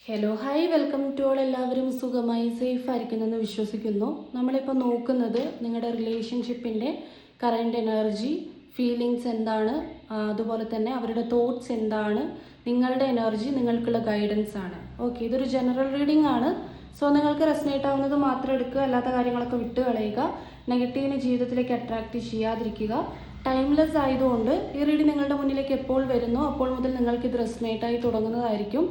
Hello hi welcome to all. എല്ലാവരും സുഖമായി safe ആയിരിക്കുന്നെന്ന് വിശ്വസിക്കുന്നു. നമ്മളിപ്പോൾ നോക്കുന്നത് നിങ്ങളുടെ റിലേഷൻഷിപ്പിൻ്റെ കറൻറ്റ് എനർജി, ഫീലിങ്സ് എന്താണ്, അതുപോലെ തന്നെ അവരുടെ തോട്ട്സ് എന്താണ്, നിങ്ങളുടെ എനർജി, നിങ്ങൾക്കുള്ള ഗൈഡൻസ് ആണ്. ഓക്കെ, ഇതൊരു ജനറൽ റീഡിംഗ് ആണ്. സോ നിങ്ങൾക്ക് റെസനേറ്റ് ആവുന്നത് മാത്രം എടുക്കുക, അല്ലാത്ത കാര്യങ്ങളൊക്കെ വിട്ട് കളയുക. നെഗറ്റീവിനെ ജീവിതത്തിലേക്ക് അട്രാക്റ്റ് ചെയ്യാതിരിക്കുക. ടൈംലെസ് ആയതുകൊണ്ട് ഈ റീഡിംഗ് നിങ്ങളുടെ മുന്നിലേക്ക് എപ്പോൾ വരുന്നോ അപ്പോൾ മുതൽ നിങ്ങൾക്ക് ഇത് റെസനേറ്റ് ആയി തുടങ്ങുന്നതായിരിക്കും.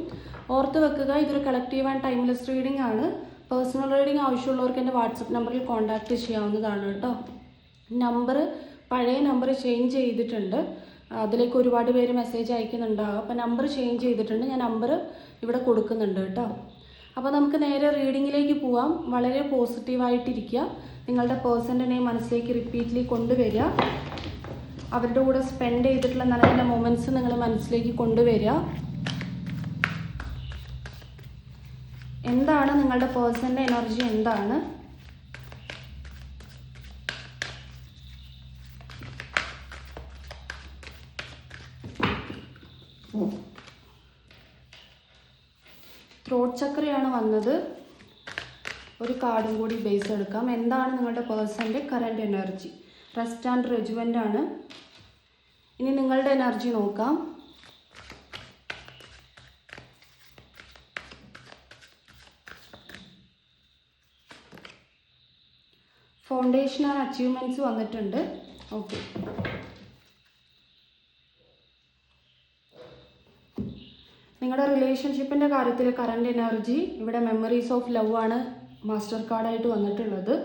ഓർത്ത് വെക്കുക, ഇതൊരു കളക്റ്റീവ് ആൻഡ് ടൈംലെസ് റീഡിംഗ് ആണ്. പേഴ്സണൽ റീഡിംഗ് ആവശ്യമുള്ളവർക്ക് എൻ്റെ വാട്സപ്പ് നമ്പറിൽ കോൺടാക്റ്റ് ചെയ്യാവുന്നതാണ് കേട്ടോ. നമ്പർ പഴയ നമ്പർ ചേഞ്ച് ചെയ്തിട്ടുണ്ട്. അതിലേക്ക് ഒരുപാട് പേര് മെസ്സേജ് അയക്കുന്നുണ്ടാകും. അപ്പോൾ നമ്പർ ചേഞ്ച് ചെയ്തിട്ടുണ്ട്. ഞാൻ നമ്പർ ഇവിടെ കൊടുക്കുന്നുണ്ട് കേട്ടോ. അപ്പോൾ നമുക്ക് നേരെ റീഡിങ്ങിലേക്ക് പോവാം. വളരെ പോസിറ്റീവായിട്ടിരിക്കുക. നിങ്ങളുടെ പേഴ്സൻ്റെ നെയിം മനസ്സിലേക്ക് റിപ്പീറ്റ്ലി കൊണ്ടുവരിക. അവരുടെ കൂടെ സ്പെൻഡ് ചെയ്തിട്ടുള്ള നല്ല നല്ല മൊമെൻറ്റ്സ് നിങ്ങൾ മനസ്സിലേക്ക് കൊണ്ടുവരിക. എന്താണ് നിങ്ങളുടെ പേഴ്സൻ്റെ എനർജി, എന്താണ് ത്രോട്ട് ചക്രയാണ് വന്നത്. ഒരു കാർഡും കൂടി ബേസ് എടുക്കാം. എന്താണ് നിങ്ങളുടെ പേഴ്സൻ്റെ കറൻറ്റ് എനർജി? റെസ്റ്റ് ആൻഡ് റെജുവൻ്റ് ആണ്. ഇനി നിങ്ങളുടെ എനർജി നോക്കാം. ഫൗണ്ടേഷൻ ആൻഡ് അച്ചീവ്മെൻറ്റ്സ് വന്നിട്ടുണ്ട്. ഓക്കെ, നിങ്ങളുടെ റിലേഷൻഷിപ്പിൻ്റെ കാര്യത്തിൽ കറൻറ്റ് എനർജി ഇവിടെ മെമ്മറീസ് ഓഫ് ലവ് ആണ് മാസ്റ്റർ കാർഡായിട്ട് വന്നിട്ടുള്ളത്.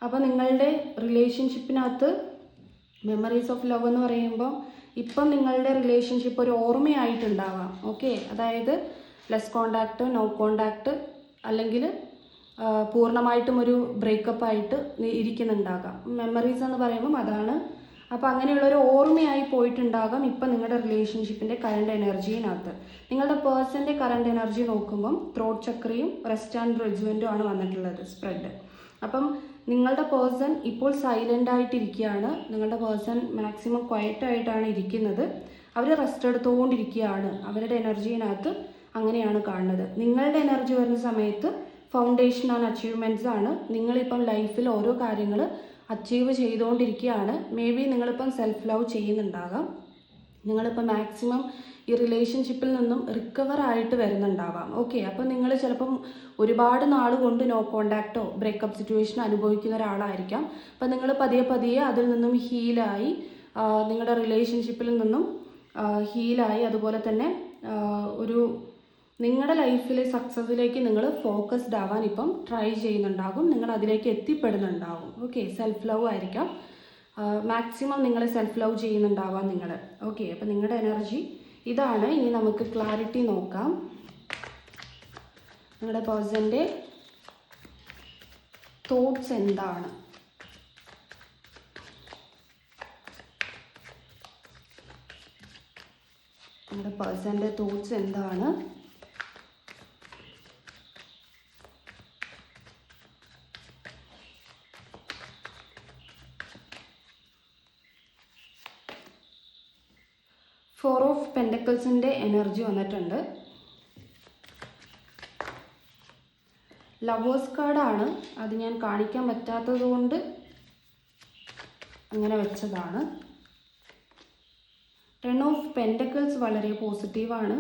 അപ്പോൾ നിങ്ങളുടെ റിലേഷൻഷിപ്പിനകത്ത് മെമ്മറീസ് ഓഫ് ലവ് എന്ന് പറയുമ്പോൾ ഇപ്പം നിങ്ങളുടെ റിലേഷൻഷിപ്പ് ഒരു ഓർമ്മയായിട്ടുണ്ടാവാം. ഓക്കെ, അതായത് ലെസ് കോണ്ടാക്റ്റ്, നോ കോണ്ടാക്റ്റ്, അല്ലെങ്കിൽ പൂർണ്ണമായിട്ടും ഒരു ബ്രേക്കപ്പ് ആയിട്ട് ഇരിക്കുന്നുണ്ടാകാം. മെമ്മറീസ് എന്ന് പറയുമ്പം അതാണ്. അപ്പോൾ അങ്ങനെയുള്ളൊരു ഓർമ്മയായി പോയിട്ടുണ്ടാകാം ഇപ്പം നിങ്ങളുടെ റിലേഷൻഷിപ്പിൻ്റെ കറണ്ട് എനർജിയിനകത്ത്. നിങ്ങളുടെ പേഴ്സൻ്റെ കറണ്ട് എനർജി നോക്കുമ്പം ത്രോട്ട് ചക്രയും റെസ്റ്റ് ആൻഡ് റെജുവൻറ്റും ആണ് വന്നിട്ടുള്ളത് സ്പ്രെഡ്. അപ്പം നിങ്ങളുടെ പേഴ്സൺ ഇപ്പോൾ സൈലൻ്റ് ആയിട്ടിരിക്കുകയാണ്. നിങ്ങളുടെ പേഴ്സൺ മാക്സിമം ക്വയറ്റായിട്ടാണ് ഇരിക്കുന്നത്. അവർ റെസ്റ്റ് എടുത്തുകൊണ്ടിരിക്കുകയാണ്. അവരുടെ എനർജിയിനകത്ത് അങ്ങനെയാണ് കാണുന്നത്. നിങ്ങളുടെ എനർജി വരുന്ന സമയത്ത് ഫൗണ്ടേഷൻ ആൻഡ് അച്ചീവ്മെൻറ്റ്സ് ആണ്. നിങ്ങളിപ്പം ലൈഫിൽ ഓരോ കാര്യങ്ങൾ അച്ചീവ് ചെയ്തുകൊണ്ടിരിക്കുകയാണ്. മേ ബി നിങ്ങളിപ്പം സെൽഫ് ലവ് ചെയ്യുന്നുണ്ടാകാം. നിങ്ങളിപ്പം മാക്സിമം ഈ റിലേഷൻഷിപ്പിൽ നിന്നും റിക്കവർ ആയിട്ട് വരുന്നുണ്ടാവാം. ഓക്കെ, അപ്പോൾ നിങ്ങൾ ചിലപ്പം ഒരുപാട് നാൾ കൊണ്ട് നോ കോണ്ടാക്റ്റോ ബ്രേക്കപ്പ് സിറ്റുവേഷനോ അനുഭവിക്കുന്ന ഒരാളായിരിക്കാം. അപ്പം നിങ്ങൾ പതിയെ പതിയെ അതിൽ നിന്നും ഹീലായി, നിങ്ങളുടെ റിലേഷൻഷിപ്പിൽ നിന്നും ഹീലായി, അതുപോലെ തന്നെ ഒരു നിങ്ങളുടെ ലൈഫിലെ സക്സസ്സിലേക്ക് നിങ്ങൾ ഫോക്കസ്ഡ് ആവാൻ ഇപ്പം ട്രൈ ചെയ്യുന്നുണ്ടാകും. നിങ്ങൾ അതിലേക്ക് എത്തിപ്പെടുന്നുണ്ടാകും. ഓക്കെ, സെൽഫ് ലവ് ആയിരിക്കാം. മാക്സിമം നിങ്ങൾ സെൽഫ് ലവ് ചെയ്യുന്നുണ്ടാവാം നിങ്ങൾ. ഓക്കെ, അപ്പം നിങ്ങളുടെ എനർജി ഇതാണ്. ഇനി നമുക്ക് ക്ലാരിറ്റി നോക്കാം. നിങ്ങളുടെ പേഴ്സൻ്റെ തോട്ട്സ് എന്താണ്? നിങ്ങളുടെ പേഴ്സൻ്റെ തോട്ട്സ് എന്താണ്? ഫോർ ഓഫ് പെൻഡക്കിൾസിൻ്റെ എനർജി വന്നിട്ടുണ്ട്. ലവേഴ്സ് കാർഡാണ്. അത് ഞാൻ കാണിക്കാൻ പറ്റാത്തത് കൊണ്ട് അങ്ങനെ വെച്ചതാണ്. ടെൻ ഓഫ് പെൻഡക്കിൾസ് വളരെ പോസിറ്റീവാണ്.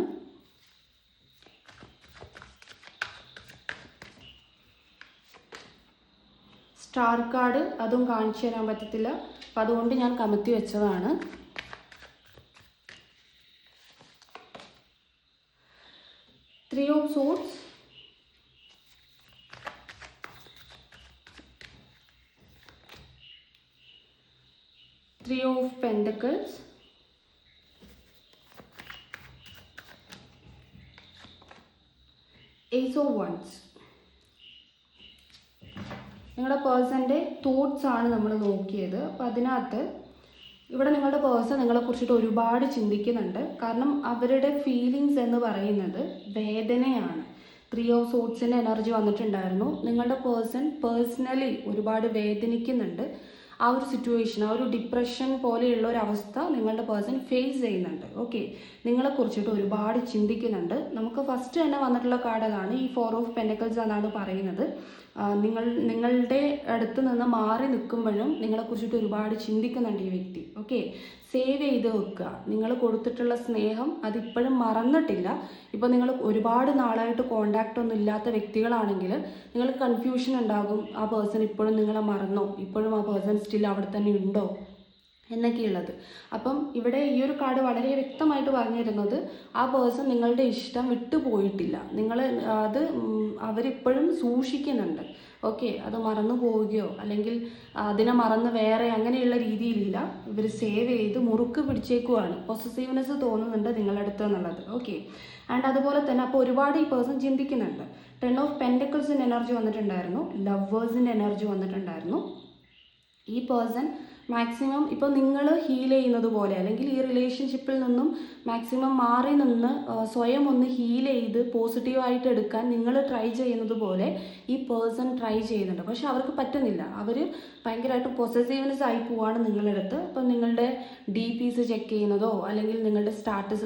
സ്റ്റാർ കാർഡ് അതും കാണിച്ചു തരാൻ പറ്റത്തില്ല, അപ്പം അതുകൊണ്ട് ഞാൻ കമത്തി വെച്ചതാണ്. Three of swords, three of pentacles, ace of wands. നിങ്ങളുടെ പേഴ്സൻ്റെ തോട്ട്സ് ആണ് നമ്മൾ നോക്കിയത്. അപ്പോൾ അതിനകത്ത് ഇവിടെ നിങ്ങളുടെ പേഴ്സൺ നിങ്ങളെക്കുറിച്ചിട്ട് ഒരുപാട് ചിന്തിക്കുന്നുണ്ട്. കാരണം അവരുടെ ഫീലിങ്സ് എന്ന് പറയുന്നത് വേദനയാണ്. ത്രീ ഓഫ് സോർഡ്സിൻ്റെ എനർജി വന്നിട്ടുണ്ടായിരുന്നു. നിങ്ങളുടെ പേഴ്സൺ പേഴ്സണലി ഒരുപാട് വേദനിക്കുന്നുണ്ട്. ആ ഒരു സിറ്റുവേഷൻ, ആ ഒരു ഡിപ്രഷൻ പോലെയുള്ള ഒരു അവസ്ഥ നിങ്ങളുടെ പേഴ്സൺ ഫേസ് ചെയ്യുന്നുണ്ട്. ഓക്കെ, നിങ്ങളെക്കുറിച്ചിട്ട് ഒരുപാട് ചിന്തിക്കുന്നുണ്ട്. നമുക്ക് ഫസ്റ്റ് തന്നെ വന്നിട്ടുള്ള കാർഡ് അതാണ്, ഈ 4 ഓഫ് പെൻറ്റക്കിൾസ് എന്നാണ് പറയുന്നത്. നിങ്ങളുടെ അടുത്ത് നിന്ന് മാറി നിൽക്കുമ്പോഴും നിങ്ങളെക്കുറിച്ചിട്ട് ഒരുപാട് ചിന്തിക്കുന്നുണ്ട് ഈ വ്യക്തി. ഓക്കെ, സേവ് ചെയ്ത് വെക്കുക. നിങ്ങൾ കൊടുത്തിട്ടുള്ള സ്നേഹം അതിപ്പോഴും മറന്നിട്ടില്ല. ഇപ്പോൾ നിങ്ങൾ ഒരുപാട് നാളായിട്ട് കോണ്ടാക്റ്റ് ഒന്നും ഇല്ലാത്ത വ്യക്തികളാണെങ്കിൽ നിങ്ങൾക്ക് കൺഫ്യൂഷൻ ഉണ്ടാകും, ആ പേഴ്സൺ ഇപ്പോഴും നിങ്ങളെ മറന്നോ, ഇപ്പോഴും ആ പേഴ്സൺ സ്റ്റിൽ അവിടെ തന്നെ ഉണ്ടോ എന്നൊക്കെയുള്ളത്. അപ്പം ഇവിടെ ഈ ഒരു കാർഡ് വളരെ വ്യക്തമായിട്ട് പറഞ്ഞു തരുന്നത്, ആ പേഴ്സൺ നിങ്ങളുടെ ഇഷ്ടം വിട്ടുപോയിട്ടില്ല, നിങ്ങൾ അത് അവരിപ്പോഴും സൂക്ഷിക്കുന്നുണ്ട്. ഓക്കെ, അത് മറന്നു പോവുകയോ അല്ലെങ്കിൽ അതിനെ മറന്ന് വേറെ അങ്ങനെയുള്ള രീതിയിലില്ല, ഇവർ സേവ് ചെയ്ത് മുറുക്ക് പിടിച്ചേക്കുവാണ്. പോസസീവ്നെസ് തോന്നുന്നുണ്ട് നിങ്ങളുടെ അടുത്ത് എന്നുള്ളത്. ഓക്കെ, ആൻഡ് അതുപോലെ തന്നെ അപ്പോൾ ഒരുപാട് ഈ പേഴ്സൺ ചിന്തിക്കുന്നുണ്ട്. 10 ഓഫ് പെൻറ്റക്കിൾസിൻ്റെ എനർജി വന്നിട്ടുണ്ടായിരുന്നു, ലവേഴ്സിൻ്റെ എനർജി വന്നിട്ടുണ്ടായിരുന്നു. ഈ പേഴ്സൺ മാക്സിമം ഇപ്പോൾ നിങ്ങൾ ഹീൽ ചെയ്യുന്നത് പോലെ അല്ലെങ്കിൽ ഈ റിലേഷൻഷിപ്പിൽ നിന്നും മാക്സിമം മാറി നിന്ന് സ്വയം ഒന്ന് ഹീൽ ചെയ്ത് പോസിറ്റീവായിട്ട് എടുക്കാൻ നിങ്ങൾ ട്രൈ ചെയ്യുന്നത് പോലെ ഈ പേഴ്സൺ ട്രൈ ചെയ്യുന്നുണ്ട്. പക്ഷെ അവർക്ക് പറ്റുന്നില്ല, അവർ ഭയങ്കരമായിട്ട് പൊസസീവ്നെസ് ആയി പോവാണ് നിങ്ങളുടെ അടുത്ത്. അപ്പം നിങ്ങളുടെ DPs ചെക്ക് ചെയ്യുന്നതോ അല്ലെങ്കിൽ നിങ്ങളുടെ സ്റ്റാറ്റസ്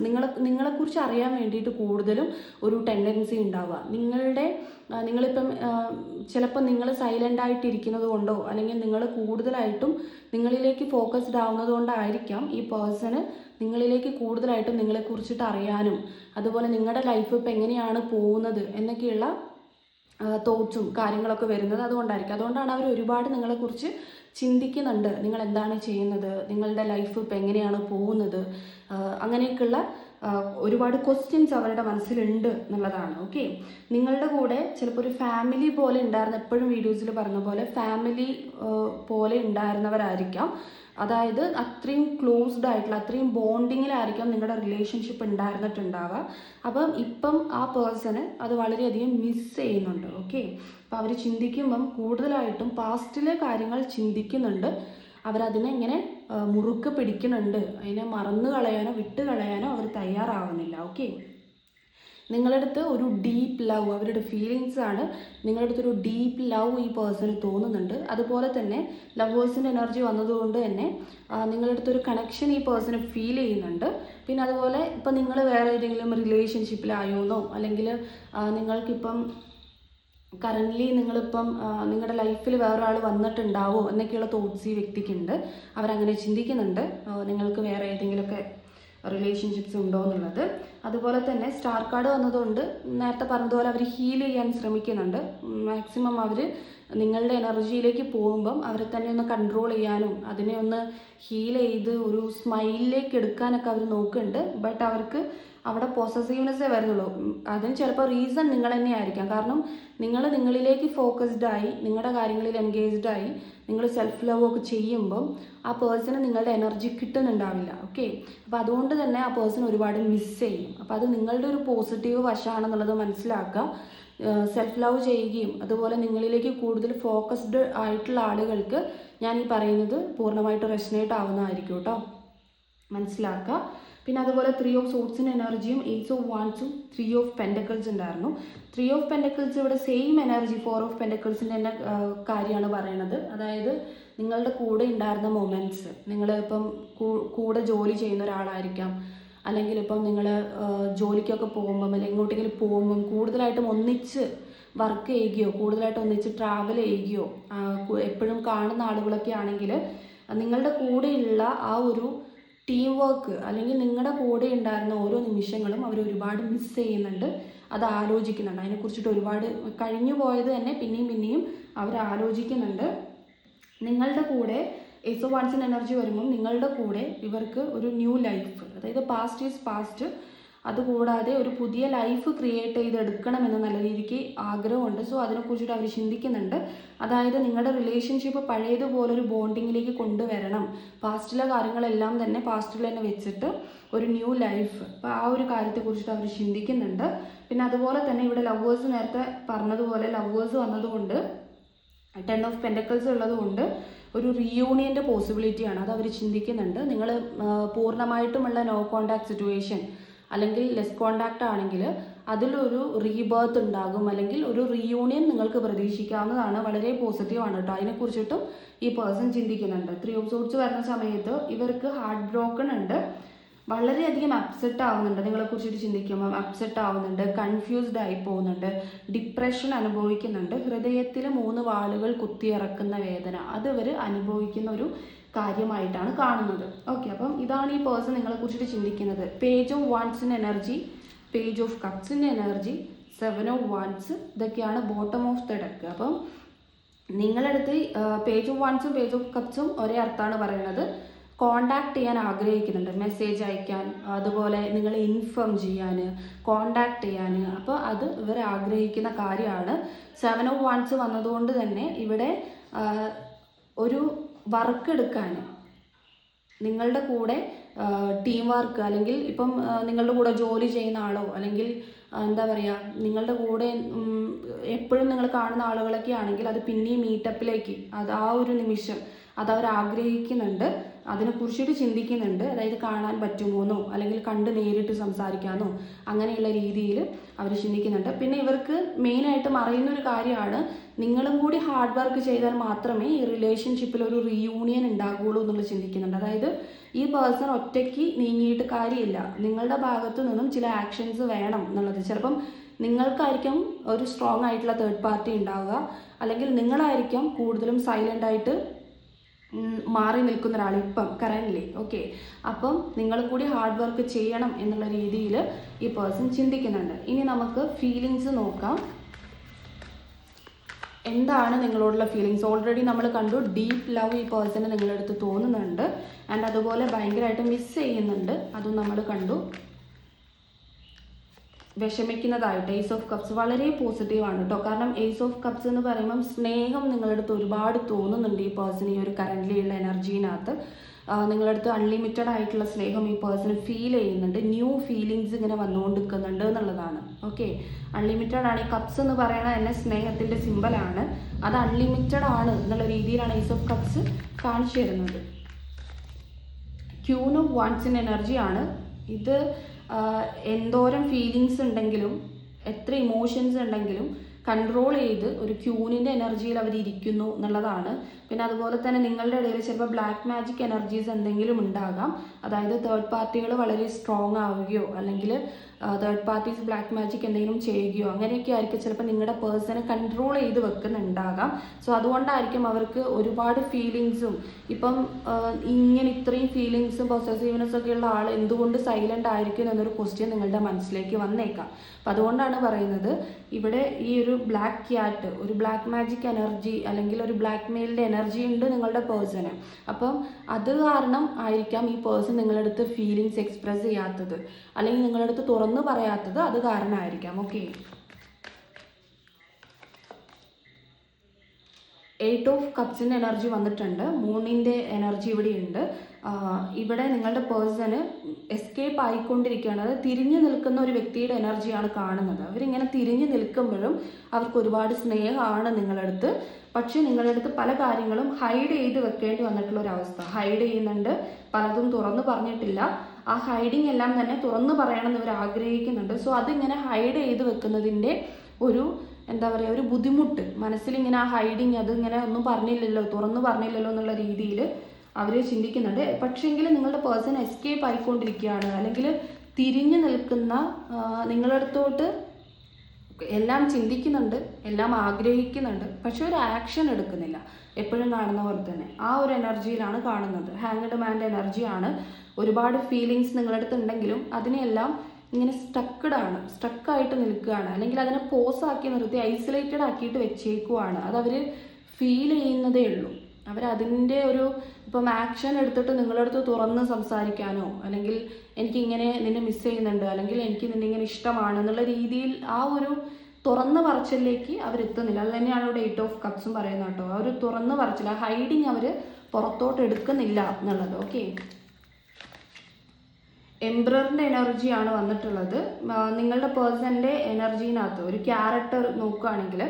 നിങ്ങളെക്കുറിച്ച് അറിയാൻ വേണ്ടിയിട്ട് കൂടുതലും ഒരു ടെൻഡൻസി ഉണ്ടാവുക. നിങ്ങളിപ്പം ചിലപ്പോൾ നിങ്ങൾ സൈലൻ്റ് ആയിട്ടിരിക്കുന്നത് കൊണ്ടോ അല്ലെങ്കിൽ നിങ്ങൾ കൂടുതലായിട്ടും നിങ്ങളിലേക്ക് ഫോക്കസ്ഡ് ആവുന്നത് കൊണ്ടായിരിക്കാം ഈ പേഴ്സണ് നിങ്ങളിലേക്ക് കൂടുതലായിട്ടും നിങ്ങളെക്കുറിച്ചിട്ട് അറിയാനും അതുപോലെ നിങ്ങളുടെ ലൈഫ് ഇപ്പം എങ്ങനെയാണ് പോകുന്നത് എന്നൊക്കെയുള്ള തോട്ട്സും കാര്യങ്ങളൊക്കെ വരുന്നത് അതുകൊണ്ടായിരിക്കും. അതുകൊണ്ടാണ് അവർ ഒരുപാട് നിങ്ങളെക്കുറിച്ച് ചിന്തിക്കുന്നുണ്ട്. നിങ്ങൾ എന്താണ് ചെയ്യുന്നത്, നിങ്ങളുടെ ലൈഫ് ഇപ്പം എങ്ങനെയാണ് പോകുന്നത്, അങ്ങനെയൊക്കെയുള്ള ഒരുപാട് ക്വസ്റ്റ്യൻസ് അവരുടെ മനസ്സിലുണ്ട് എന്നുള്ളതാണ്. ഓക്കെ, നിങ്ങളുടെ കൂടെ ചിലപ്പോൾ ഒരു ഫാമിലി പോലെ ഉണ്ടായിരുന്ന, എപ്പോഴും വീഡിയോസിൽ പറഞ്ഞ പോലെ ഫാമിലി പോലെ ഉണ്ടായിരുന്നവരായിരിക്കാം. അതായത് അത്രയും ക്ലോസ്ഡ് ആയിട്ടുള്ള അത്രയും ബോണ്ടിങ്ങിലായിരിക്കാം നിങ്ങളുടെ റിലേഷൻഷിപ്പ് ഉണ്ടായിരുന്നിട്ടുണ്ടാവുക. അപ്പം ഇപ്പം ആ പേഴ്സണ് അത് വളരെയധികം മിസ് ചെയ്യുന്നുണ്ട്. ഓക്കെ, അപ്പോൾ അവർ ചിന്തിക്കുമ്പം കൂടുതലായിട്ടും പാസ്റ്റിലെ കാര്യങ്ങൾ ചിന്തിക്കുന്നുണ്ട്. അവരതിനെ ഇങ്ങനെ മുറുക്ക് പിടിക്കുന്നുണ്ട്. അതിനെ മറന്നു കളയാനോ വിട്ട് കളയാനോ അവർ തയ്യാറാവുന്നില്ല. ഓക്കെ, നിങ്ങളുടെ അടുത്ത് ഒരു ഡീപ്പ് ലവ്, അവരുടെ ഫീലിങ്സ് ആണ്, നിങ്ങളുടെ അടുത്തൊരു ഡീപ്പ് ലവ് ഈ പേഴ്സണ് തോന്നുന്നുണ്ട്. അതുപോലെ തന്നെ ലവേഴ്സിൻ്റെ എനർജി വന്നതുകൊണ്ട് തന്നെ നിങ്ങളുടെ അടുത്തൊരു കണക്ഷൻ ഈ പേഴ്സണ് ഫീൽ ചെയ്യുന്നുണ്ട്. പിന്നെ അതുപോലെ ഇപ്പം നിങ്ങൾ വേറെ ഏതെങ്കിലും റിലേഷൻഷിപ്പിലായോന്നോ അല്ലെങ്കിൽ നിങ്ങൾക്കിപ്പം കറൻ്റ്ലി നിങ്ങളിപ്പം നിങ്ങളുടെ ലൈഫിൽ വേറൊരാൾ വന്നിട്ടുണ്ടാവോ എന്നൊക്കെയുള്ള തോട്ട്സ് ഈ വ്യക്തിക്കുണ്ട്. അവരങ്ങനെ ചിന്തിക്കുന്നുണ്ട് നിങ്ങൾക്ക് വേറെ ഏതെങ്കിലുമൊക്കെ റിലേഷൻഷിപ്സ് ഉണ്ടോ എന്നുള്ളത്. അതുപോലെ തന്നെ സ്റ്റാർ കാർഡ് വന്നതുകൊണ്ട് നേരത്തെ പറഞ്ഞതുപോലെ അവർ ഹീൽ ചെയ്യാൻ ശ്രമിക്കുന്നുണ്ട്. മാക്സിമം അവർ നിങ്ങളുടെ എനർജിയിലേക്ക് പോകുമ്പം അവരെ തന്നെ ഒന്ന് കൺട്രോൾ ചെയ്യാനും അതിനെ ഒന്ന് ഹീൽ ചെയ്ത് ഒരു സ്മൈലിലേക്ക് എടുക്കാനൊക്കെ അവർ നോക്കുന്നുണ്ട്. ബട്ട് അവർക്ക് അവിടെ പോസസീവ്നെസ്സേ വരുന്നുള്ളൂ. അതിന് ചിലപ്പോൾ റീസൺ നിങ്ങൾ തന്നെയായിരിക്കാം. കാരണം നിങ്ങൾ നിങ്ങളിലേക്ക് ഫോക്കസ്ഡായി നിങ്ങളുടെ കാര്യങ്ങളിൽ എൻഗേജ്ഡായി നിങ്ങൾ സെൽഫ് ലവ് ഒക്കെ ചെയ്യുമ്പം ആ പേഴ്സണ് നിങ്ങളുടെ എനർജി കിട്ടുന്നുണ്ടാവില്ല. ഓക്കെ, അപ്പോൾ അതുകൊണ്ട് തന്നെ ആ പേഴ്സൺ ഒരുപാട് മിസ് ചെയ്യും. അപ്പോൾ അത് നിങ്ങളുടെ ഒരു പോസിറ്റീവ് വശമാണെന്നുള്ളത് മനസ്സിലാക്കുക. സെൽഫ് ലവ് ചെയ്യുകയും അതുപോലെ നിങ്ങളിലേക്ക് കൂടുതൽ ഫോക്കസ്ഡ് ആയിട്ടുള്ള ആളുകൾക്ക് ഞാൻ ഈ പറയുന്നത് പൂർണ്ണമായിട്ട് റെസനേറ്റ് ആവുന്നതായിരിക്കും കേട്ടോ, മനസ്സിലാക്കുക. പിന്നെ അതുപോലെ 3 ഓഫ് സോട്സിൻ്റെ എനർജിയും 8 ഓഫ് വാൻസും 3 ഓഫ് പെൻറ്റക്കിൾസ് ഉണ്ടായിരുന്നു. 3 ഓഫ് പെൻറ്റക്കിൾസ് ഇവിടെ സെയിം എനർജി 4 ഓഫ് പെൻറ്റക്കിൾസിൻ്റെ തന്നെ കാര്യമാണ് പറയുന്നത്. അതായത് നിങ്ങളുടെ കൂടെ ഉണ്ടായിരുന്ന മൊമെൻറ്റ്സ്, നിങ്ങൾ ഇപ്പം കൂടെ ജോലി ചെയ്യുന്ന ഒരാളായിരിക്കാം, അല്ലെങ്കിൽ ഇപ്പം നിങ്ങൾ ജോലിക്കൊക്കെ പോകുമ്പം അല്ലെങ്കിൽ എങ്ങോട്ടെങ്കിലും പോകുമ്പം കൂടുതലായിട്ടും ഒന്നിച്ച് വർക്ക് ചെയ്യുകയോ കൂടുതലായിട്ട് ഒന്നിച്ച് ട്രാവൽ ചെയ്യുകയോ എപ്പോഴും കാണുന്ന ആളുകളൊക്കെ ആണെങ്കിൽ നിങ്ങളുടെ കൂടെയുള്ള ആ ഒരു ടീം വർക്ക് അല്ലെങ്കിൽ നിങ്ങളുടെ കൂടെ ഉണ്ടായിരുന്ന ഓരോ നിമിഷങ്ങളും അവർ ഒരുപാട് മിസ് ചെയ്യുന്നുണ്ട്, അത് ആലോചിക്കുന്നുണ്ട്. അതിനെക്കുറിച്ചിട്ട് ഒരുപാട് കഴിഞ്ഞു പോയത് തന്നെ പിന്നെയും അവർ ആലോചിക്കുന്നുണ്ട്. നിങ്ങളുടെ കൂടെ എയ്സ് ഓഫ് വാൻസിൻ്റെ എനർജി വരുമ്പം നിങ്ങളുടെ കൂടെ ഇവർക്ക് ഒരു ന്യൂ ലൈഫ്, അതായത് പാസ്റ്റ് ഈസ് പാസ്റ്റ്, അതുകൂടാതെ ഒരു പുതിയ ലൈഫ് ക്രിയേറ്റ് ചെയ്തെടുക്കണമെന്ന് നല്ല രീതിക്ക് ആഗ്രഹമുണ്ട്. സോ അതിനെക്കുറിച്ചിട്ട് അവർ ചിന്തിക്കുന്നുണ്ട്. അതായത് നിങ്ങളുടെ റിലേഷൻഷിപ്പ് പഴയതുപോലൊരു ബോണ്ടിങ്ങിലേക്ക് കൊണ്ടുവരണം. പാസ്റ്റിലെ കാര്യങ്ങളെല്ലാം തന്നെ പാസ്റ്റിൽ തന്നെ വെച്ചിട്ട് ഒരു ന്യൂ ലൈഫ്, അപ്പോൾ ആ ഒരു കാര്യത്തെക്കുറിച്ചിട്ട് അവർ ചിന്തിക്കുന്നുണ്ട്. പിന്നെ അതുപോലെ തന്നെ ഇവിടെ ലവേഴ്സ് നേരത്തെ പറഞ്ഞതുപോലെ ലവേഴ്സ് വന്നതുകൊണ്ട് 10 ഓഫ് പെൻറ്റക്കിൾസ് ഉള്ളതുകൊണ്ട് ഒരു റീയൂണിയൻ്റെ പോസിബിലിറ്റിയാണ്, അത് അവർ ചിന്തിക്കുന്നുണ്ട്. നിങ്ങൾ പൂർണ്ണമായിട്ടുമുള്ള നോ കോണ്ടാക്ട് സിറ്റുവേഷൻ അല്ലെങ്കിൽ ലെസ് കോണ്ടാക്റ്റ് ആണെങ്കിൽ അതിലൊരു റീബർത്ത് ഉണ്ടാകും, അല്ലെങ്കിൽ ഒരു റീയൂണിയൻ നിങ്ങൾക്ക് പ്രതീക്ഷിക്കാവുന്നതാണ്. വളരെ പോസിറ്റീവാണ് കേട്ടോ. അതിനെക്കുറിച്ചിട്ടും ഈ പേഴ്സൺ ചിന്തിക്കുന്നുണ്ട്. 3 ഓഫ് സോർട്സ് വരുന്ന സമയത്ത് ഇവർക്ക് ഹാർട്ട് ബ്രോക്കൺ ഉണ്ട്, വളരെയധികം അപ്സെറ്റ് ആവുന്നുണ്ട്. നിങ്ങളെക്കുറിച്ചിട്ട് ചിന്തിക്കുമ്പോൾ അപ്സെറ്റ് ആവുന്നുണ്ട്, കൺഫ്യൂസ്ഡ് ആയി പോകുന്നുണ്ട്, ഡിപ്രഷൻ അനുഭവിക്കുന്നുണ്ട്, ഹൃദയത്തിൽ 3 വാളുകൾ കുത്തിയിറക്കുന്ന വേദന അത് ഇവർ അനുഭവിക്കുന്ന ഒരു കാര്യമായിട്ടാണ് കാണുന്നത്. ഓക്കെ, അപ്പം ഇതാണ് ഈ പേഴ്സൺ നിങ്ങളെക്കുറിച്ചിട്ട് ചിന്തിക്കുന്നത്. പേജ് ഓഫ് വാൻസിൻ്റെ എനർജി, പേജ് ഓഫ് കപ്സിൻ്റെ എനർജി, 7 ഓഫ് വാൻസ്, ഇതൊക്കെയാണ് ബോട്ടം ഓഫ് ദ ഡെക്ക്. അപ്പം നിങ്ങളടുത്ത് പേജ് ഓഫ് വാൻസും പേജ് ഓഫ് കപ്സും ഒരേ അർത്ഥമാണ് പറയുന്നത്. കോണ്ടാക്ട് ചെയ്യാൻ ആഗ്രഹിക്കുന്നുണ്ട്, മെസ്സേജ് അയക്കാൻ, അതുപോലെ നിങ്ങളെ ഇൻഫോം ചെയ്യാൻ, കോണ്ടാക്ട് ചെയ്യാൻ. അപ്പോൾ അത് ഇവർ ആഗ്രഹിക്കുന്ന കാര്യമാണ്. 7 ഓഫ് വാൻസ് വന്നതുകൊണ്ട് തന്നെ ഇവിടെ ഒരു വർക്ക് എടുക്കാൻ, നിങ്ങളുടെ കൂടെ ടീം വർക്ക്, അല്ലെങ്കിൽ ഇപ്പം നിങ്ങളുടെ കൂടെ ജോലി ചെയ്യുന്ന ആളോ, അല്ലെങ്കിൽ എന്താ പറയുക, നിങ്ങളുടെ കൂടെ എപ്പോഴും നിങ്ങൾ കാണുന്ന ആളുകളൊക്കെ ആണെങ്കിൽ അത് പിന്നെയും മീറ്റപ്പിലേക്ക്, അത് ആ ഒരു നിമിഷം അതവർ ആഗ്രഹിക്കുന്നുണ്ട്, അതിനെക്കുറിച്ചിട്ട് ചിന്തിക്കുന്നുണ്ട്. അതായത് കാണാൻ പറ്റുമോന്നോ, അല്ലെങ്കിൽ കണ്ട് നേരിട്ട് സംസാരിക്കാമെന്നോ, അങ്ങനെയുള്ള രീതിയിൽ അവർ ചിന്തിക്കുന്നുണ്ട്. പിന്നെ ഇവർക്ക് മെയിനായിട്ടും അറിയുന്നൊരു കാര്യമാണ്, നിങ്ങളും കൂടി ഹാർഡ് വർക്ക് ചെയ്താൽ മാത്രമേ ഈ റിലേഷൻഷിപ്പിൽ ഒരു റീയൂണിയൻ ഉണ്ടാകുള്ളൂ എന്നുള്ളത് ചിന്തിക്കുന്നുണ്ട്. അതായത് ഈ പേഴ്സൺ ഒറ്റയ്ക്ക് നീങ്ങിയിട്ട് കാര്യമില്ല, നിങ്ങളുടെ ഭാഗത്തു നിന്നും ചില ആക്ഷൻസ് വേണം എന്നുള്ളത്. ചിലപ്പം നിങ്ങൾക്കായിരിക്കും ഒരു സ്ട്രോങ് ആയിട്ടുള്ള തേർഡ് പാർട്ടി ഉണ്ടാവുക, അല്ലെങ്കിൽ നിങ്ങളായിരിക്കാം കൂടുതലും സൈലൻ്റ് ആയിട്ട് മാറി നിൽക്കുന്ന ഒരാൾ ഇപ്പം കറൻ്റ്ലി. ഓക്കെ, അപ്പം നിങ്ങൾ കൂടി ഹാർഡ് വർക്ക് ചെയ്യണം എന്നുള്ള രീതിയിൽ ഈ പേഴ്സൺ ചിന്തിക്കുന്നുണ്ട്. ഇനി നമുക്ക് ഫീലിങ്സ് നോക്കാം. എന്താണ് നിങ്ങളോടുള്ള ഫീലിങ്സ്? ഓൾറെഡി നമ്മൾ കണ്ടു, ഡീപ്പ് ലവ് ഈ പേഴ്സണ് നിങ്ങളുടെ അടുത്ത് തോന്നുന്നുണ്ട്, ആൻഡ് അതുപോലെ ഭയങ്കരമായിട്ട് മിസ് ചെയ്യുന്നുണ്ട്, അതും നമ്മൾ കണ്ടു. വിഷമിക്കുന്നതായിട്ട് ഏസ് ഓഫ് കപ്സ് വളരെ പോസിറ്റീവാണ് കേട്ടോ. കാരണം ഏസ് ഓഫ് കപ്സ് എന്ന് പറയുമ്പം സ്നേഹം നിങ്ങളുടെ അടുത്ത് ഒരുപാട് തോന്നുന്നുണ്ട് ഈ പേഴ്സൺ ഈ ഒരു കറൻ്റ്ലി ഉള്ള എനർജീനകത്ത്. നിങ്ങളുടെ അടുത്ത് അൺലിമിറ്റഡ് ആയിട്ടുള്ള സ്നേഹം ഈ പേഴ്സൺ ഫീൽ ചെയ്യുന്നുണ്ട്, ന്യൂ ഫീലിങ്സ് ഇങ്ങനെ വന്നുകൊണ്ടിരിക്കുന്നുണ്ട് എന്നുള്ളതാണ്. ഓക്കെ, അൺലിമിറ്റഡ് ആണ്. ഈ കപ്സ് എന്ന് പറയുന്നത് തന്നെ സ്നേഹത്തിൻ്റെ സിമ്പലാണ്, അത് അൺലിമിറ്റഡ് ആണ് എന്നുള്ള രീതിയിലാണ് ഏസ് ഓഫ് കപ്സ് കാണിച്ചു തരുന്നത്. ക്യൂൻ ഓഫ് വാൻസിൻ്റെ എനർജിയാണ് ഇത്. എന്തോരം ഫീലിങ്സ് ഉണ്ടെങ്കിലും, എത്ര ഇമോഷൻസ് ഉണ്ടെങ്കിലും കൺട്രോൾ ചെയ്ത് ഒരു ക്യൂനിൻ്റെ എനർജിയിൽ അവർ ഇരിക്കുന്നു എന്നുള്ളതാണ്. പിന്നെ അതുപോലെ തന്നെ നിങ്ങളുടെ ഇടയിൽ ചിലപ്പോൾ ബ്ലാക്ക് മാജിക് എനർജീസ് എന്തെങ്കിലും ഉണ്ടാകാം. അതായത് തേർഡ് പാർട്ടികൾ വളരെ സ്ട്രോങ് ആവുകയോ, അല്ലെങ്കിൽ തേർഡ് പാർട്ടീസ് ബ്ലാക്ക് മാജിക് എന്തെങ്കിലും ചെയ്യുകയോ, അങ്ങനെയൊക്കെ ആയിരിക്കും ചിലപ്പോൾ നിങ്ങളുടെ പേഴ്സണെ കൺട്രോൾ ചെയ്ത് വെക്കുന്നുണ്ടാകാം. സോ അതുകൊണ്ടായിരിക്കും അവർക്ക് ഒരുപാട് ഫീലിങ്സും, ഇപ്പം ഇങ്ങനെ ഇത്രയും ഫീലിങ്സും പൊസസീവ്നെസ് ഒക്കെ ഉള്ള ആൾ എന്തുകൊണ്ട് സൈലൻ്റ് ആയിരിക്കും എന്നൊരു ക്വസ്റ്റ്യൻ നിങ്ങളുടെ മനസ്സിലേക്ക് വന്നേക്കാം. അപ്പം അതുകൊണ്ടാണ് പറയുന്നത്, ഇവിടെ ഈ ഒരു ബ്ലാക്ക് ക്യാറ്റ്, ഒരു ബ്ലാക്ക് മാജിക് എനർജി, അല്ലെങ്കിൽ ഒരു ബ്ലാക്ക് മെയിലിൻ്റെ എനർജി ഉണ്ട് നിങ്ങളുടെ പേഴ്സണ്. അപ്പം അത് കാരണം ആയിരിക്കാം ഈ പേഴ്സൺ നിങ്ങളുടെ അടുത്ത് ഫീലിങ്സ് എക്സ്പ്രസ് ചെയ്യാത്തത്, അല്ലെങ്കിൽ നിങ്ങളുടെ അടുത്ത് തുറന്നു പറയാത്തത്, അത് കാരണമായിരിക്കാം. ഓക്കെ, 8 ഓഫ് കപ്സിൻ്റെ എനർജി വന്നിട്ടുണ്ട്, മൂണിൻ്റെ എനർജി ഇവിടെയുണ്ട്. ഇവിടെ നിങ്ങളുടെ പേഴ്സണ് എസ്കേപ്പ് ആയിക്കൊണ്ടിരിക്കുകയാണ്. അത് തിരിഞ്ഞു നിൽക്കുന്ന ഒരു വ്യക്തിയുടെ എനർജിയാണ് കാണുന്നത്. അവരിങ്ങനെ തിരിഞ്ഞു നിൽക്കുമ്പോഴും അവർക്ക് ഒരുപാട് സ്നേഹമാണ് നിങ്ങളുടെ അടുത്ത്, പക്ഷേ നിങ്ങളുടെ അടുത്ത് പല കാര്യങ്ങളും ഹൈഡ് ചെയ്ത് വെക്കേണ്ടി വന്നിട്ടുള്ള ഒരവസ്ഥ. ഹൈഡ് ചെയ്യുന്നുണ്ട്, പലതും തുറന്നു പറഞ്ഞിട്ടില്ല. ആ ഹൈഡിങ് എല്ലാം തന്നെ തുറന്നു പറയണമെന്ന് ഇവർ ആഗ്രഹിക്കുന്നുണ്ട്. സോ അതിങ്ങനെ ഹൈഡ് ചെയ്ത് വെക്കുന്നതിൻ്റെ ഒരു എന്താ പറയുക, ഒരു ബുദ്ധിമുട്ട് മനസ്സിലിങ്ങനെ, ആ ഹൈഡിങ് അതിങ്ങനെ ഒന്നും പറഞ്ഞില്ലല്ലോ, തുറന്നു പറഞ്ഞില്ലല്ലോ എന്നുള്ള രീതിയിൽ അവർ ചിന്തിക്കുന്നുണ്ട്. പക്ഷേങ്കിൽ നിങ്ങളുടെ പേഴ്സൺ എസ്കേപ്പ് ആയിക്കൊണ്ടിരിക്കുകയാണ്, അല്ലെങ്കിൽ തിരിഞ്ഞു നിൽക്കുന്ന, നിങ്ങളുടെ അടുത്തോട്ട് എല്ലാം ചിന്തിക്കുന്നുണ്ട്, എല്ലാം ആഗ്രഹിക്കുന്നുണ്ട്, പക്ഷെ ഒരു ആക്ഷൻ എടുക്കുന്നില്ല. എപ്പോഴും കാണുന്ന പോലെ തന്നെ ആ ഒരു എനർജിയിലാണ് കാണുന്നത്. ഹാങ്ഡ് മാൻ്റെ എനർജിയാണ്. ഒരുപാട് ഫീലിങ്സ് നിങ്ങളുടെ അടുത്ത് ഉണ്ടെങ്കിലും അതിനെല്ലാം ഇങ്ങനെ സ്റ്റക്കായിട്ട് നിൽക്കുകയാണ്, അല്ലെങ്കിൽ അതിനെ പോസാക്കി നിർത്തി ഐസൊലേറ്റഡ് ആക്കിയിട്ട് വെച്ചേക്കുവാണ്. അതവർ ഫീൽ ചെയ്യുന്നതേ ഉള്ളൂ. അവരതിൻ്റെ ഒരു ഇപ്പം ആക്ഷൻ എടുത്തിട്ട് നിങ്ങളുടെ അടുത്ത് തുറന്ന് സംസാരിക്കാനോ, അല്ലെങ്കിൽ എനിക്കിങ്ങനെ നിന്നെ മിസ് ചെയ്യുന്നുണ്ട്, അല്ലെങ്കിൽ എനിക്ക് നിന്നെ ഇങ്ങനെ ഇഷ്ടമാണ് എന്നുള്ള രീതിയിൽ ആ ഒരു തുറന്ന് പറച്ചിലേക്ക് അവരെത്തുന്നില്ല. അത് തന്നെയാണ് ഇവിടെ 8 ഓഫ് കപ്സും പറയുന്നത് കേട്ടോ. ആ ഒരു തുറന്ന് പറച്ചില്ല, ഹൈഡിങ് അവർ പുറത്തോട്ട് എടുക്കുന്നില്ല എന്നുള്ളത്. ഓക്കെ, എംബ്രറിൻ്റെ എനർജിയാണ് വന്നിട്ടുള്ളത്. നിങ്ങളുടെ പേഴ്സൻ്റെ എനർജീനകത്ത് ഒരു ക്യാരക്ടർ നോക്കുകയാണെങ്കിൽ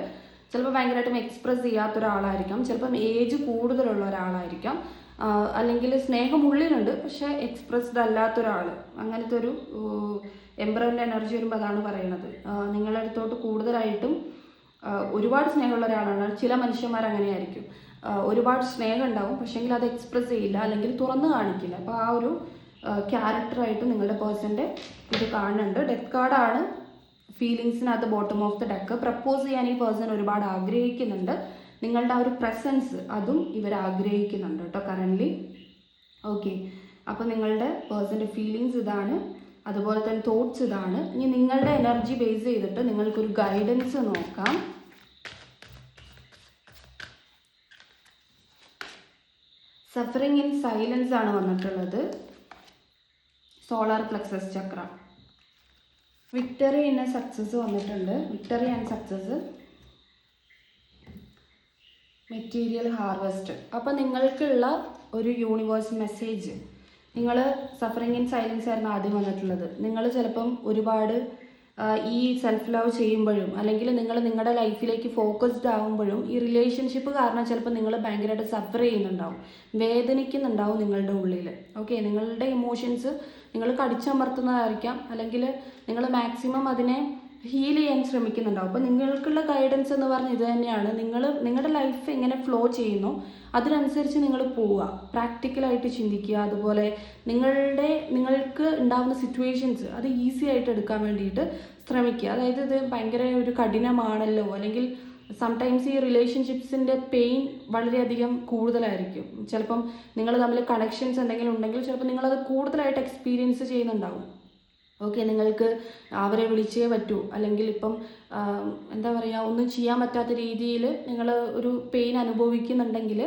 ചിലപ്പോൾ ഭയങ്കരമായിട്ടും എക്സ്പ്രസ് ചെയ്യാത്ത ഒരാളായിരിക്കാം, ചിലപ്പം ഏജ് കൂടുതലുള്ള ഒരാളായിരിക്കാം, അല്ലെങ്കിൽ സ്നേഹം ഉള്ളിലുണ്ട് പക്ഷേ എക്സ്പ്രസ്ഡ് അല്ലാത്തൊരാൾ. അങ്ങനത്തെ ഒരു എംബററിൻ്റെ എനർജി വരുമ്പോൾ അതാണ് പറയുന്നത്. നിങ്ങളുടെ അടുത്തോട്ട് കൂടുതലായിട്ടും ഒരുപാട് സ്നേഹമുള്ള ഒരാളാണ്. ചില മനുഷ്യന്മാർ അങ്ങനെയായിരിക്കും, ഒരുപാട് സ്നേഹം ഉണ്ടാവും, പക്ഷേങ്കിൽ അത് എക്സ്പ്രസ് ചെയ്യില്ല അല്ലെങ്കിൽ തുറന്ന് കാണിക്കില്ല. അപ്പോൾ ആ ഒരു ക്യാരക്ടറായിട്ട് നിങ്ങളുടെ പേഴ്സൻ്റെ ഇത് കാണുന്നുണ്ട്. ഡെത്ത് കാർഡാണ് ഫീലിങ്സിനകത്ത് bottom of the deck. Propose ചെയ്യാൻ ഈ പേഴ്സൺ ഒരുപാട് ആഗ്രഹിക്കുന്നുണ്ട്. നിങ്ങളുടെ ആ ഒരു പ്രസൻസ് അതും ഇവർ ആഗ്രഹിക്കുന്നുണ്ട് കേട്ടോ കറൻ്റ്ലി. ഓക്കെ, അപ്പോൾ നിങ്ങളുടെ പേഴ്സൻ്റെ ഫീലിങ്സ് ഇതാണ്, അതുപോലെ തന്നെ തോട്ട്സ് ഇതാണ്. ഇനി നിങ്ങളുടെ എനർജി ബേസ് ചെയ്തിട്ട് നിങ്ങൾക്കൊരു ഗൈഡൻസ് നോക്കാം. സഫറിങ് ഇൻ സൈലൻസ് ആണ് വന്നിട്ടുള്ളത്. Solar plexus chakra. Victory in success വന്നിട്ടുണ്ട്. Victory and success. Material harvest. അപ്പോൾ നിങ്ങൾക്കുള്ള ഒരു യൂണിവേഴ്സ് മെസ്സേജ്, നിങ്ങൾ സഫറിങ് ഇൻ സൈലൻസ് ആയിരുന്നു ആദ്യം വന്നിട്ടുള്ളത്. നിങ്ങൾ ചിലപ്പം ഒരുപാട് ഈ സെൽഫ് ലവ് ചെയ്യുമ്പോഴും അല്ലെങ്കിൽ നിങ്ങൾ നിങ്ങളുടെ ലൈഫിലേക്ക് ഫോക്കസ്ഡ് ആകുമ്പോഴും ഈ റിലേഷൻഷിപ്പ് കാരണം ചിലപ്പോൾ നിങ്ങൾ ഭയങ്കരമായിട്ട് സഫർ ചെയ്യുന്നുണ്ടാവും, വേദനിക്കുന്നുണ്ടാവും നിങ്ങളുടെ ഉള്ളിൽ. ഓക്കെ, നിങ്ങളുടെ ഇമോഷൻസ് നിങ്ങൾ കടിച്ചമർത്തുന്നതായിരിക്കാം, അല്ലെങ്കിൽ നിങ്ങൾ മാക്സിമം അതിനെ ഹീൽ ചെയ്യാൻ ശ്രമിക്കുന്നുണ്ടാവും. അപ്പോൾ നിങ്ങൾക്കുള്ള ഗൈഡൻസ് എന്ന് പറഞ്ഞാൽ ഇത് തന്നെയാണ്. നിങ്ങളുടെ ലൈഫ് എങ്ങനെ ഫ്ലോ ചെയ്യുന്നു അതിനനുസരിച്ച് നിങ്ങൾ പോവുക, പ്രാക്ടിക്കലായിട്ട് ചിന്തിക്കുക. അതുപോലെ നിങ്ങൾക്ക് ഉണ്ടാകുന്ന സിറ്റുവേഷൻസ് അത് ഈസി ആയിട്ട് എടുക്കാൻ വേണ്ടിയിട്ട് ശ്രമിക്കുക. അതായത് ഇത് ഭയങ്കര ഒരു കഠിനമാണല്ലോ, അല്ലെങ്കിൽ സംടൈംസ് ഈ റിലേഷൻഷിപ്സിൻ്റെ പെയിൻ വളരെയധികം കൂടുതലായിരിക്കും. ചിലപ്പം നിങ്ങൾ തമ്മിൽ കണക്ഷൻസ് എന്തെങ്കിലും ഉണ്ടെങ്കിൽ ചിലപ്പോൾ നിങ്ങളത് കൂടുതലായിട്ട് എക്സ്പീരിയൻസ് ചെയ്യുന്നുണ്ടാവും. ഓക്കെ, നിങ്ങൾക്ക് അവരെ വിളിച്ചേ പറ്റൂ, അല്ലെങ്കിൽ ഇപ്പം എന്താ പറയുക, ഒന്നും ചെയ്യാൻ പറ്റാത്ത രീതിയിൽ നിങ്ങൾ ഒരു പെയിൻ അനുഭവിക്കുന്നുണ്ടെങ്കിൽ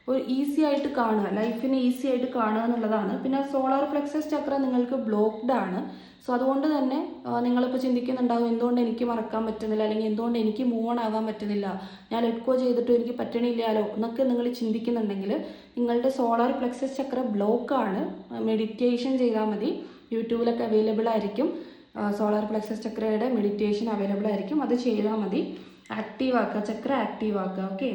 ഒരു ഈസി ആയിട്ട് കാണുക, ലൈഫിനെ ഈസി ആയിട്ട് കാണുക എന്നുള്ളതാണ്. പിന്നെ സോളാർ പ്ലക്സസ് ചക്ര നിങ്ങൾക്ക് ബ്ലോക്ക്ഡ് ആണ്. സോ അതുകൊണ്ട് തന്നെ നിങ്ങളിപ്പോൾ ചിന്തിക്കുന്നുണ്ടാകും, എന്തുകൊണ്ട് എനിക്ക് മറക്കാൻ പറ്റുന്നില്ല, അല്ലെങ്കിൽ എന്തുകൊണ്ട് എനിക്ക് മൂവ് ഓൺ ആവാൻ പറ്റുന്നില്ല, ഞാൻ ലെറ്റ് ഗോ ചെയ്തിട്ടും എനിക്ക് പറ്റണില്ലല്ലോ എന്നൊക്കെ നിങ്ങൾ ചിന്തിക്കുന്നുണ്ടെങ്കിൽ നിങ്ങളുടെ സോളാർ പ്ലക്സസ് ചക്ര ബ്ലോക്കാണ്. മെഡിറ്റേഷൻ ചെയ്താൽ മതി. യൂട്യൂബിലൊക്കെ അവൈലബിൾ ആയിരിക്കും. സോളാർ പ്ലക്സസ് ചക്രയുടെ മെഡിറ്റേഷൻ അവൈലബിൾ ആയിരിക്കും, അത് ചെയ്താൽ മതി. ആക്റ്റീവ് ആക്കുക, ചക്ര ആക്റ്റീവ് ആക്കുക. ഓക്കെ,